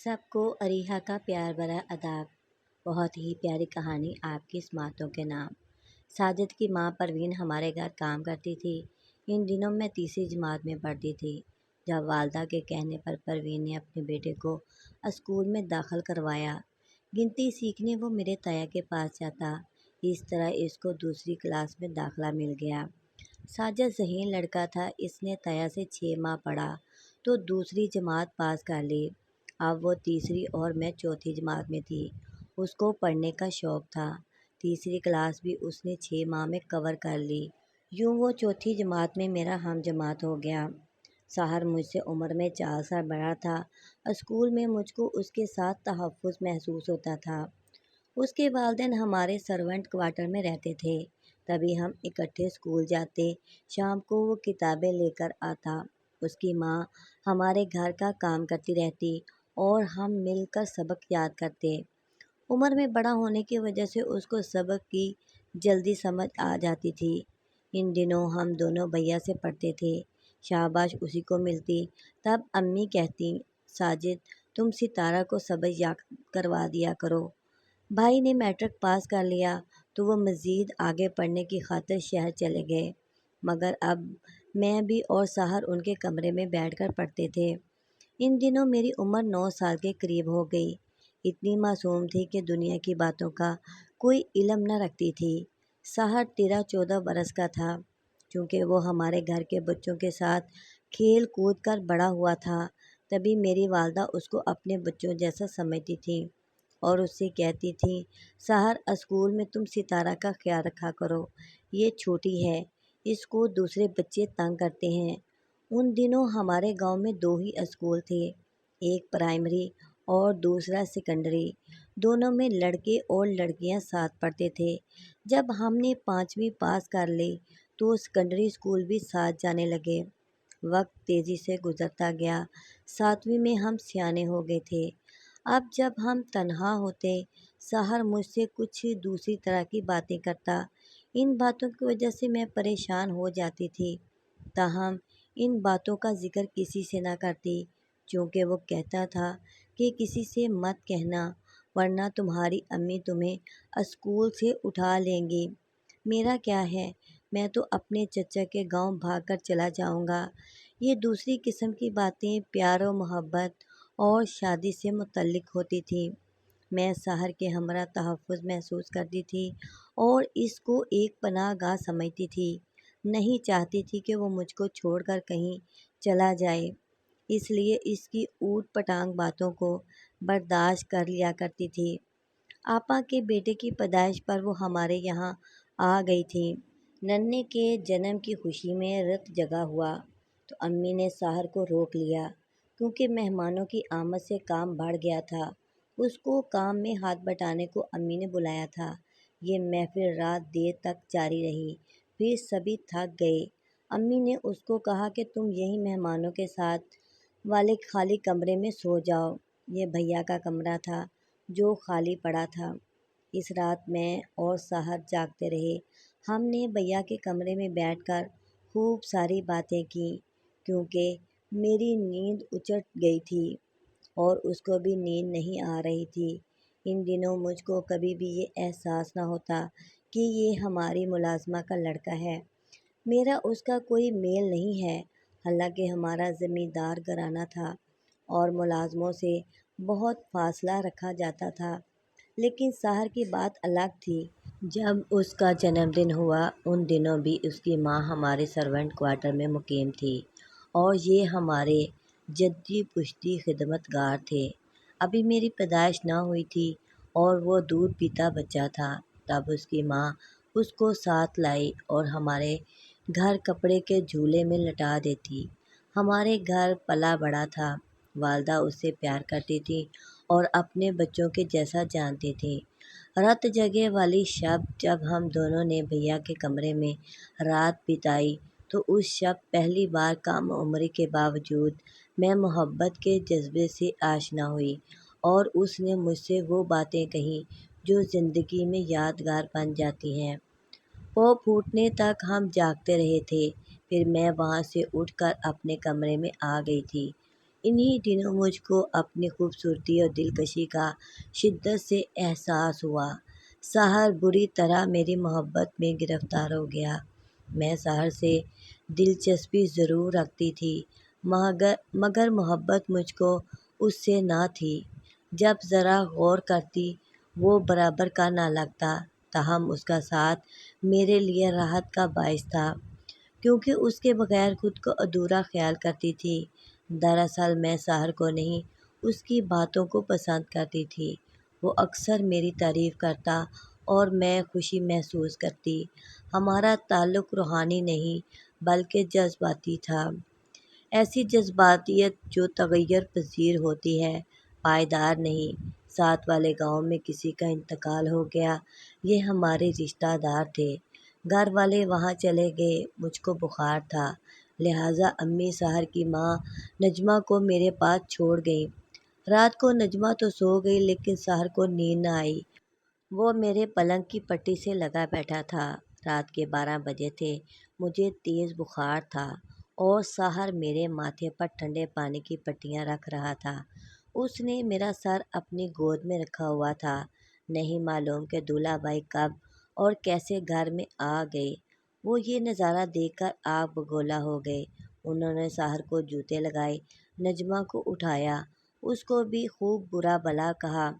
سب کو اریحا کا پیار بھرا ادب۔ بہت ہی پیاری کہانی آپ کی اسماتوں کے نام۔ ساجد کی ماں پروین ہمارے گھر کام کرتی تھی۔ ان دنوں میں تیسری جماعت میں پڑھتی تھی جب والدہ کے کہنے پر پروین نے اپنے بیٹے کو اسکول میں داخل کروایا۔ گنتی سیکھنے وہ میرے تایا کے پاس جاتا، اس طرح اس کو دوسری کلاس میں داخلہ مل گیا۔ ساجد ذہین لڑکا تھا، اس نے تایا سے 6 ماہ پڑھا تو دوسری جماعت پاس کر لی۔ اب وہ تیسری اور میں چوتھی جماعت میں تھی۔ اس کو پڑھنے کا شوق تھا۔ تیسری کلاس بھی اس نے 6 ماہ میں کور کر لی۔ یوں وہ چوتھی جماعت میں میرا ہم جماعت ہو گیا۔ سحر مجھ سے عمر میں 4 سال بڑا تھا۔ اسکول میں مجھ کو اس کے ساتھ تحفظ محسوس ہوتا تھا۔ اس کے والدین ہمارے سرونٹ کوارٹر میں رہتے تھے، تبھی ہم اکٹھے اسکول جاتے۔ شام کو وہ کتابیں لے کر آتا، اس کی ماں ہمارے گھر کا کام کرتی رہتی اور ہم مل کر سبق یاد کرتے۔ عمر میں بڑا ہونے کی وجہ سے اس کو سبق کی جلدی سمجھ آ جاتی تھی۔ ان دنوں ہم دونوں بھیا سے پڑھتے تھے، شاباش اسی کو ملتی۔ تب امی کہتی، ساجد تم ستارہ کو سبق یاد کروا دیا کرو۔ بھائی نے میٹرک پاس کر لیا تو وہ مزید آگے پڑھنے کی خاطر شہر چلے گئے، مگر اب میں بھی اور سحر ان کے کمرے میں بیٹھ کر پڑھتے تھے۔ ان دنوں میری عمر 9 سال کے قریب ہو گئی۔ اتنی معصوم تھی کہ دنیا کی باتوں کا کوئی علم نہ رکھتی تھی۔ سحر 13-14 برس کا تھا۔ چونکہ وہ ہمارے گھر کے بچوں کے ساتھ کھیل کود کر بڑا ہوا تھا، تبھی میری والدہ اس کو اپنے بچوں جیسا سمجھتی تھیں اور اس سے کہتی تھیں، سحر اسکول میں تم ستارہ کا خیال رکھا کرو، یہ چھوٹی ہے، اس کو دوسرے بچے تنگ کرتے ہیں۔ ان دنوں ہمارے گاؤں میں 2 ہی اسکول تھے، ایک پرائمری اور دوسرا سیکنڈری۔ دونوں میں لڑکے اور لڑکیاں ساتھ پڑھتے تھے۔ جب ہم نے 5ویں پاس کر لی تو سیکنڈری اسکول بھی ساتھ جانے لگے۔ وقت تیزی سے گزرتا گیا۔ 7ویں میں ہم سیانے ہو گئے تھے۔ اب جب ہم تنہا ہوتے، سحر مجھ سے کچھ دوسری طرح کی باتیں کرتا۔ ان باتوں کی وجہ سے میں پریشان ہو جاتی تھی، تاہم ان باتوں کا ذکر کسی سے نہ کرتی، چونکہ وہ کہتا تھا کہ کسی سے مت کہنا ورنہ تمہاری امی تمہیں اسکول سے اٹھا لیں گی۔ میرا کیا ہے، میں تو اپنے چچا کے گاؤں بھاگ کر چلا جاؤں گا۔ یہ دوسری قسم کی باتیں پیار و محبت اور شادی سے متعلق ہوتی تھیں۔ میں سحر کے ہمراہ تحفظ محسوس کرتی تھی اور اس کو ایک پناہ گاہ سمجھتی تھی۔ نہیں چاہتی تھی کہ وہ مجھ کو چھوڑ کر کہیں چلا جائے، اس لیے اس کی اوٹ پٹانگ باتوں کو برداشت کر لیا کرتی تھی۔ آپا کے بیٹے کی پیدائش پر وہ ہمارے یہاں آ گئی تھیں۔ ننھے کے جنم کی خوشی میں رت جگا ہوا تو امی نے سحر کو روک لیا، کیونکہ مہمانوں کی آمد سے کام بڑھ گیا تھا۔ اس کو کام میں ہاتھ بٹانے کو امی نے بلایا تھا۔ یہ محفل رات دیر تک جاری رہی، پھر سبھی تھک گئے۔ امی نے اس کو کہا کہ تم یہیں مہمانوں کے ساتھ والے خالی کمرے میں سو جاؤ۔ یہ بھیا کا کمرہ تھا جو خالی پڑا تھا۔ اس رات میں اور سحر جاگتے رہے۔ ہم نے بھیا کے کمرے میں بیٹھ کر خوب ساری باتیں کیں، کیونکہ میری نیند اچٹ گئی تھی اور اس کو بھی نیند نہیں آ رہی تھی۔ ان دنوں مجھ کو کبھی بھی یہ احساس نہ ہوتا کہ یہ ہماری ملازمہ کا لڑکا ہے۔ میرا اس کا کوئی میل نہیں ہے، حالانکہ ہمارا زمیندار گھرانہ تھا اور ملازموں سے بہت فاصلہ رکھا جاتا تھا، لیکن سحر کی بات الگ تھی۔ جب اس کا جنم دن ہوا، ان دنوں بھی اس کی ماں ہمارے سرونٹ کوارٹر میں مقیم تھی اور یہ ہمارے جدی پشتی خدمت گار تھے۔ ابھی میری پیدائش نہ ہوئی تھی اور وہ دودھ پیتا بچہ تھا، تب اس کی ماں اس کو ساتھ لائی اور ہمارے گھر کپڑے کے جھولے میں لٹا دیتی۔ ہمارے گھر پلا بڑا تھا، والدہ اس سے پیار کرتی تھی اور اپنے بچوں کے جیسا جانتی تھی۔ رت جگے والی شب جب ہم دونوں نے بھیا کے کمرے میں رات بتائی تو اس شب پہلی بار کم عمری کے باوجود میں محبت کے جذبے سے آشنا ہوئی اور اس نے مجھ سے وہ باتیں کہیں جو زندگی میں یادگار بن جاتی ہیں۔ وہ پھوٹنے تک ہم جاگتے رہے تھے، پھر میں وہاں سے اٹھ کر اپنے کمرے میں آ گئی تھی، انہی دنوں مجھ کو اپنی خوبصورتی اور دلکشی کا شدت سے احساس ہوا۔ سحر بری طرح میری محبت میں گرفتار ہو گیا۔ میں سحر سے دلچسپی ضرور رکھتی تھی، مگر محبت مجھ کو اس سے نہ تھی۔ جب ذرا غور کرتی وہ برابر کا نہ لگتا، تاہم اس کا ساتھ میرے لیے راحت کا باعث تھا، کیونکہ اس کے بغیر خود کو ادھورا خیال کرتی تھی۔ دراصل میں سحر کو نہیں، اس کی باتوں کو پسند کرتی تھی۔ وہ اکثر میری تعریف کرتا اور میں خوشی محسوس کرتی۔ ہمارا تعلق روحانی نہیں بلکہ جذباتی تھا۔ ایسی جذباتیت جو تغیر پذیر ہوتی ہے، پائیدار نہیں۔ ساتھ والے گاؤں میں کسی کا انتقال ہو گیا۔ یہ ہمارے رشتہ دار تھے۔ گھر والے وہاں چلے گئے۔ مجھ کو بخار تھا، لہٰذا امی سحر کی ماں نجمہ کو میرے پاس چھوڑ گئیں۔ رات کو نجمہ تو سو گئی لیکن سحر کو نیند نہ آئی۔ وہ میرے پلنگ کی پٹی سے لگا بیٹھا تھا۔ رات کے 12 بجے تھے۔ مجھے تیز بخار تھا اور سحر میرے ماتھے پر ٹھنڈے پانی کی پٹیاں رکھ رہا تھا۔ اس نے میرا سر اپنی گود میں رکھا ہوا تھا۔ نہیں معلوم کہ دولہا بھائی کب اور کیسے گھر میں آ گئے۔ وہ یہ نظارہ دیکھ کر آگ بگولا ہو گئے۔ انہوں نے سحر کو جوتے لگائے، نجمہ کو اٹھایا، اس کو بھی خوب برا بھلا کہا۔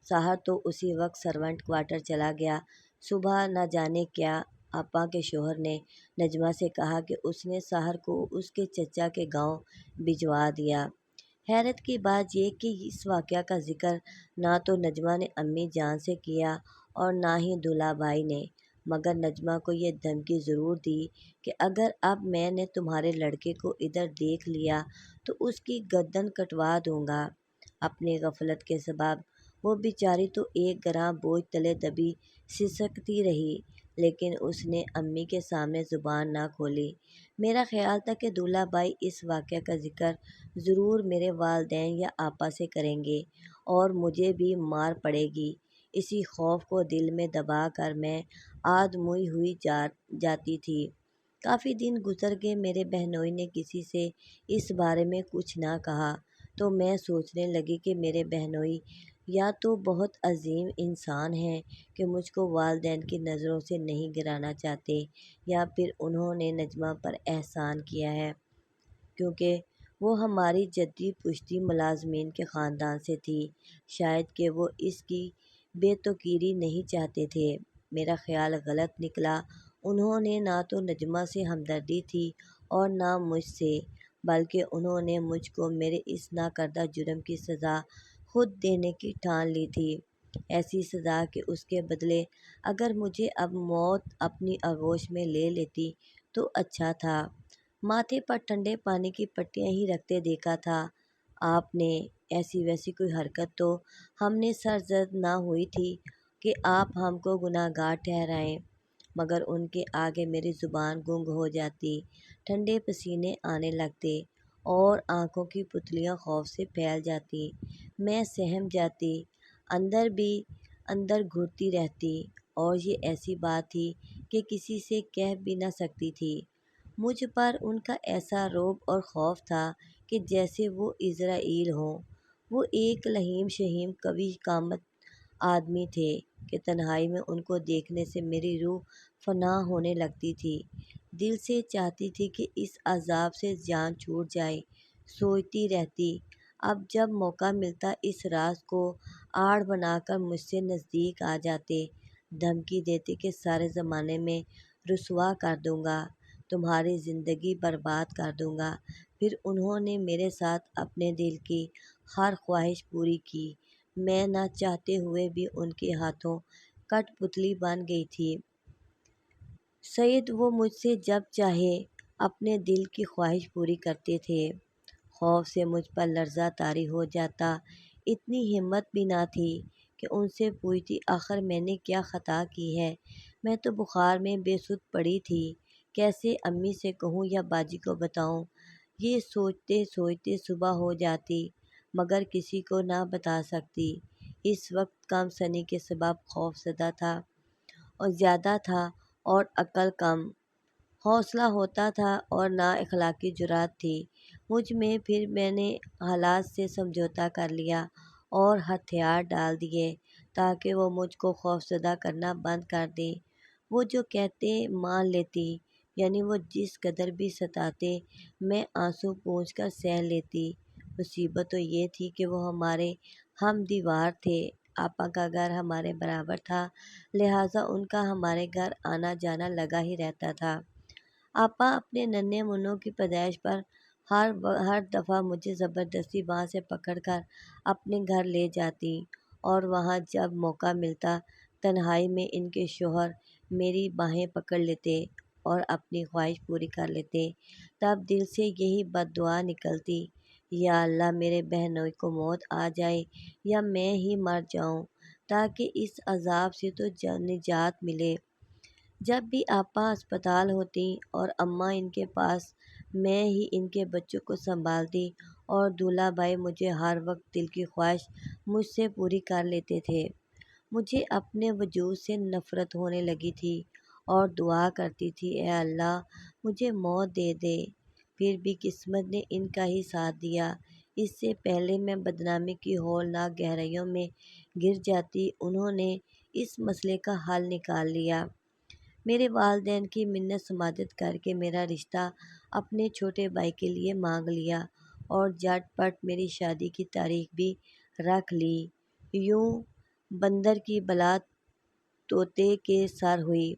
سحر تو اسی وقت سرونٹ کوارٹر چلا گیا۔ صبح نہ جانے کیا آپا کے شوہر نے نجمہ سے کہا کہ اس نے سحر کو اس کے چچا کے گاؤں بھجوا دیا۔ حیرت کی بات یہ کہ اس واقعہ کا ذکر نہ تو نجمہ نے امی جان سے کیا اور نہ ہی دولہا بھائی نے، مگر نجمہ کو یہ دھمکی ضرور دی کہ اگر اب میں نے تمہارے لڑکے کو ادھر دیکھ لیا تو اس کی گردن کٹوا دوں گا۔ اپنی غفلت کے سبب وہ بیچاری تو ایک گراں بوجھ تلے دبی سسکتی رہی، لیکن اس نے امی کے سامنے زبان نہ کھولی۔ میرا خیال تھا کہ دولہا بھائی اس واقعہ کا ذکر ضرور میرے والدین یا آپا سے کریں گے اور مجھے بھی مار پڑے گی۔ اسی خوف کو دل میں دبا کر میں آدموئی ہوئی جاتی تھی۔ کافی دن گزر گئے، میرے بہنوئی نے کسی سے اس بارے میں کچھ نہ کہا، تو میں سوچنے لگی کہ میرے بہنوئی یا تو بہت عظیم انسان ہیں کہ مجھ کو والدین کی نظروں سے نہیں گرانا چاہتے، یا پھر انہوں نے نجمہ پر احسان کیا ہے کیونکہ وہ ہماری جدی پشتی ملازمین کے خاندان سے تھی۔ شاید کہ وہ اس کی بے توقیری نہیں چاہتے تھے۔ میرا خیال غلط نکلا۔ انہوں نے نہ تو نجمہ سے ہمدردی تھی اور نہ مجھ سے، بلکہ انہوں نے مجھ کو میرے اس ناکردہ جرم کی سزا خود دینے کی ٹھان لی تھی۔ ایسی سزا کہ اس کے بدلے اگر مجھے اب موت اپنی آغوش میں لے لیتی تو اچھا تھا۔ ماتھے پر ٹھنڈے پانی کی پٹیاں ہی رکھتے دیکھا تھا آپ نے۔ ایسی ویسی کوئی حرکت تو ہم نے سرزد نہ ہوئی تھی کہ آپ ہم کو گنہگار ٹھہرائیں، مگر ان کے آگے میری زبان گنگ ہو جاتی، ٹھنڈے پسینے آنے لگتے اور آنکھوں کی پتلیاں خوف سے پھیل جاتی۔ میں سہم جاتی، اندر بھی اندر گھٹتی رہتی، اور یہ ایسی بات تھی کہ کسی سے کہہ بھی نہ سکتی تھی۔ مجھ پر ان کا ایسا رعب اور خوف تھا کہ جیسے وہ عزرائیل ہوں۔ وہ ایک لہیم شہیم قوی قامت آدمی تھے کہ تنہائی میں ان کو دیکھنے سے میری روح فنا ہونے لگتی تھی۔ دل سے چاہتی تھی کہ اس عذاب سے جان چھوٹ جائے۔ سوچتی رہتی، اب جب موقع ملتا اس راز کو آڑ بنا کر مجھ سے نزدیک آ جاتے، دھمکی دیتے کہ سارے زمانے میں رسوا کر دوں گا، تمہاری زندگی برباد کر دوں گا۔ پھر انہوں نے میرے ساتھ اپنے دل کی ہر خواہش پوری کی۔ میں نہ چاہتے ہوئے بھی ان کے ہاتھوں کٹ پتلی بن گئی تھی۔ سید وہ مجھ سے جب چاہے اپنے دل کی خواہش پوری کرتے تھے۔ خوف سے مجھ پر لرزہ طاری ہو جاتا۔ اتنی ہمت بھی نہ تھی کہ ان سے پوچھتی آخر میں نے کیا خطا کی ہے۔ میں تو بخار میں بے سدھ پڑی تھی، کیسے امی سے کہوں یا باجی کو بتاؤں۔ یہ سوچتے سوچتے صبح ہو جاتی، مگر کسی کو نہ بتا سکتی۔ اس وقت کم سنی کے سبب خوف زدہ تھا اور زیادہ تھا اور عقل کم، حوصلہ ہوتا تھا اور نا اخلاقی جرات تھی۔ مجھ میں، پھر میں نے حالات سے سمجھوتا کر لیا اور ہتھیار ڈال دیے تاکہ وہ مجھ کو خوفزدہ کرنا بند کر دیں۔ وہ جو کہتے مان لیتی، یعنی وہ جس قدر بھی ستاتے میں آنسو پونچھ کر سہ لیتی۔ مصیبت تو یہ تھی کہ وہ ہمارے ہم دیوار تھے۔ آپا کا گھر ہمارے برابر تھا، لہٰذا ان کا ہمارے گھر آنا جانا لگا ہی رہتا تھا۔ آپا اپنے ننھے منوں کی پیدائش پر ہر دفعہ مجھے زبردستی باں سے پکڑ کر اپنے گھر لے جاتی، اور وہاں جب موقع ملتا تنہائی میں ان کے شوہر میری باہیں پکڑ لیتے اور اپنی خواہش پوری کر لیتے، تب دل سے یہی بد دعا نکلتی: یا اللہ، میرے بہنوئی کو موت آ جائے یا میں ہی مر جاؤں، تاکہ اس عذاب سے تو نجات ملے۔ جب بھی آپا ہسپتال ہوتی اور اماں ان کے پاس، میں ہی ان کے بچوں کو سنبھالتی اور دولہا بھائی مجھے ہر وقت دل کی خواہش مجھ سے پوری کر لیتے تھے۔ مجھے اپنے وجود سے نفرت ہونے لگی تھی اور دعا کرتی تھی: اے اللہ، مجھے موت دے دے۔ پھر بھی قسمت نے ان کا ہی ساتھ دیا۔ اس سے پہلے میں بدنامی کی ہولناک گہرائیوں میں گر جاتی، انہوں نے اس مسئلے کا حل نکال لیا۔ میرے والدین کی منت سماجت کر کے میرا رشتہ اپنے چھوٹے بھائی کے لیے مانگ لیا اور جھٹ پٹ میری شادی کی تاریخ بھی رکھ لی۔ یوں بندر کی بلا طوطے کے سر ہوئی۔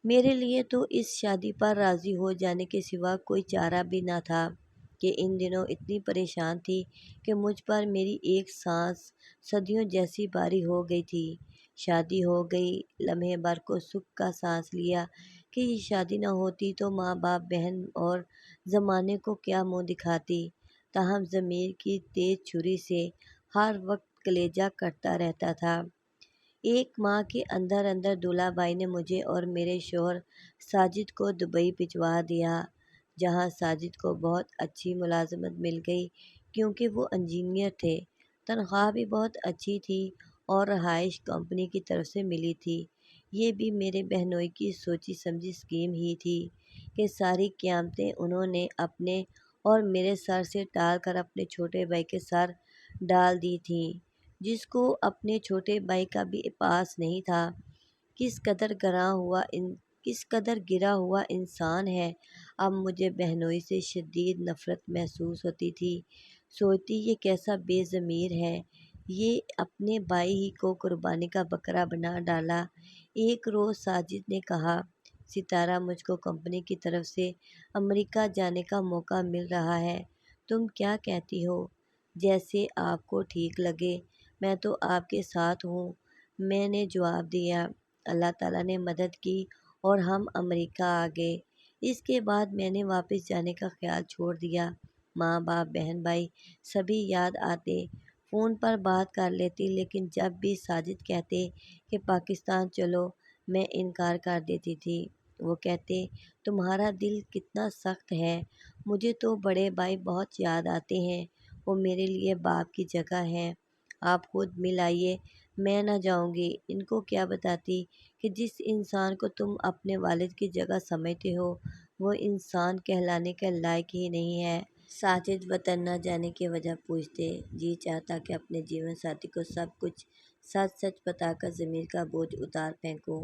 میرے لیے تو اس شادی پر راضی ہو جانے کے سوا کوئی چارہ بھی نہ تھا کہ ان دنوں اتنی پریشان تھی کہ مجھ پر میری ایک سانس صدیوں جیسی بھاری ہو گئی تھی۔ شادی ہو گئی، لمحے بھر کو سکھ کا سانس لیا کہ یہ شادی نہ ہوتی تو ماں باپ، بہن اور زمانے کو کیا منہ دکھاتی۔ تاہم ضمیر کی تیز چھری سے ہر وقت کلیجہ کٹتا رہتا تھا۔ ایک ماہ کے اندر اندر دولہا بھائی نے مجھے اور میرے شوہر ساجد کو دبئی بھجوا دیا، جہاں ساجد کو بہت اچھی ملازمت مل گئی کیونکہ وہ انجینئر تھے۔ تنخواہ بھی بہت اچھی تھی اور رہائش کمپنی کی طرف سے ملی تھی۔ یہ بھی میرے بہنوئی کی سوچی سمجھی اسکیم ہی تھی کہ ساری قیامتیں انہوں نے اپنے اور میرے سر سے ٹال کر اپنے چھوٹے بھائی کے سر ڈال دی تھیں، جس کو اپنے چھوٹے بھائی کا بھی پاس نہیں تھا۔ کس قدر گرا ہوا انسان ہے۔ اب مجھے بہنوئی سے شدید نفرت محسوس ہوتی تھی۔ سوچتی یہ کیسا بے ضمیر ہے، یہ اپنے بھائی ہی کو قربانی کا بکرا بنا ڈالا۔ ایک روز ساجد نے کہا: ستارہ، مجھ کو کمپنی کی طرف سے امریکہ جانے کا موقع مل رہا ہے، تم کیا کہتی ہو؟ جیسے آپ کو ٹھیک لگے، میں تو آپ کے ساتھ ہوں، میں نے جواب دیا۔ اللہ تعالیٰ نے مدد کی اور ہم امریکہ آ گئے۔ اس کے بعد میں نے واپس جانے کا خیال چھوڑ دیا۔ ماں باپ، بہن بھائی سبھی یاد آتے، فون پر بات کر لیتی، لیکن جب بھی ساجد کہتے کہ پاکستان چلو، میں انکار کر دیتی تھی۔ وہ کہتے: تمہارا دل کتنا سخت ہے، مجھے تو بڑے بھائی بہت یاد آتے ہیں، وہ میرے لیے باپ کی جگہ ہیں، آپ خود مل آئیے، میں نہ جاؤں گی۔ ان کو کیا بتاتی کہ جس انسان کو تم اپنے والد کی جگہ سمجھتے ہو، وہ انسان کہلانے کے لائق ہی نہیں ہے۔ ساجد وطن نہ جانے کی وجہ پوچھتے۔ جی چاہتا کہ اپنے جیون ساتھی کو سب کچھ سچ سچ بتا کر ضمیر کا بوجھ اتار پھینکوں۔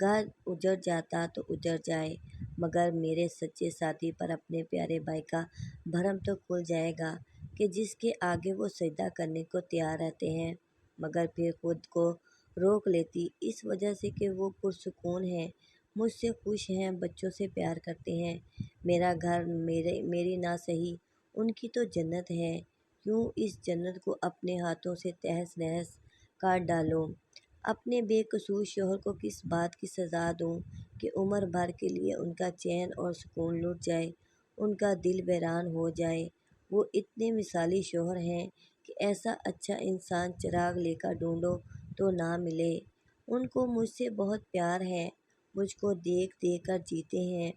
گھر اجڑ جاتا تو اجڑ جائے، مگر میرے سچے ساتھی پر اپنے پیارے بھائی کا بھرم تو کھل جائے گا کہ جس کے آگے وہ سجدہ کرنے کو تیار رہتے ہیں۔ مگر پھر خود کو روک لیتی، اس وجہ سے کہ وہ پرسکون ہیں، مجھ سے خوش ہیں، بچوں سے پیار کرتے ہیں۔ میرا گھر میری نہ سہی، ان کی تو جنت ہے، کیوں اس جنت کو اپنے ہاتھوں سے تہس نہس کر ڈالوں؟ اپنے بے قصور شوہر کو کس بات کی سزا دوں کہ عمر بھر کے لیے ان کا چین اور سکون لٹ جائے، ان کا دل ویران ہو جائے؟ وہ اتنے مثالی شوہر ہیں کہ ایسا اچھا انسان چراغ لے کر ڈھونڈو تو نہ ملے۔ ان کو مجھ سے بہت پیار ہے، مجھ کو دیکھ دیکھ کر جیتے ہیں۔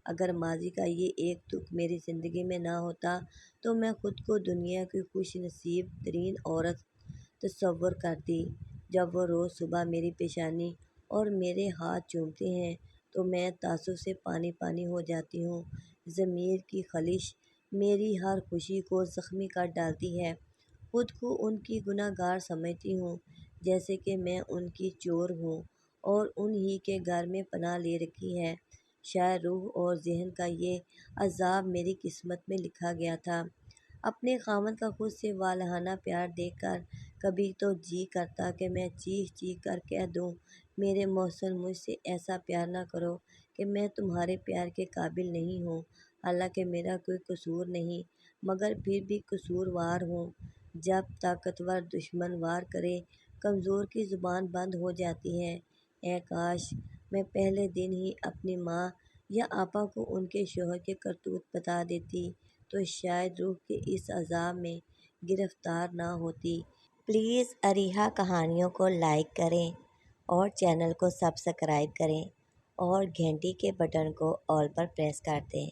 اگر ماضی کا یہ ایک دکھ میری زندگی میں نہ ہوتا تو میں خود کو دنیا کی خوش نصیب ترین عورت تصور کرتی۔ جب وہ روز صبح میری پیشانی اور میرے ہاتھ چومتے ہیں تو میں تاثر سے پانی پانی ہو جاتی ہوں۔ ضمیر کی خلش میری ہر خوشی کو زخمی کر ڈالتی ہے۔ خود کو ان کی گناہ گار سمجھتی ہوں، جیسے کہ میں ان کی چور ہوں اور انہی کے گھر میں پناہ لے رکھی ہے۔ شاید روح اور ذہن کا یہ عذاب میری قسمت میں لکھا گیا تھا۔ اپنے خاوند کا خود سے والہانہ پیار دیکھ کر کبھی تو جی کرتا کہ میں چیخ چیخ کر کہہ دوں، میرے محسن، مجھ سے ایسا پیار نہ کرو کہ میں تمہارے پیار کے قابل نہیں ہوں۔ حالانکہ میرا کوئی قصور نہیں، مگر پھر بھی قصوروار ہوں۔ جب طاقتور دشمن وار کرے، کمزور کی زبان بند ہو جاتی ہے۔ اے کاش میں پہلے دن ہی اپنی ماں یا آپا کو ان کے شوہر کے کرتوت بتا دیتی تو شاید روح کے اس عذاب میں گرفتار نہ ہوتی۔ پلیز اریحہ کہانیوں کو لائک کریں اور چینل کو سبسکرائب کریں اور گھنٹی کے بٹن کو آل پر پریس کر دیں۔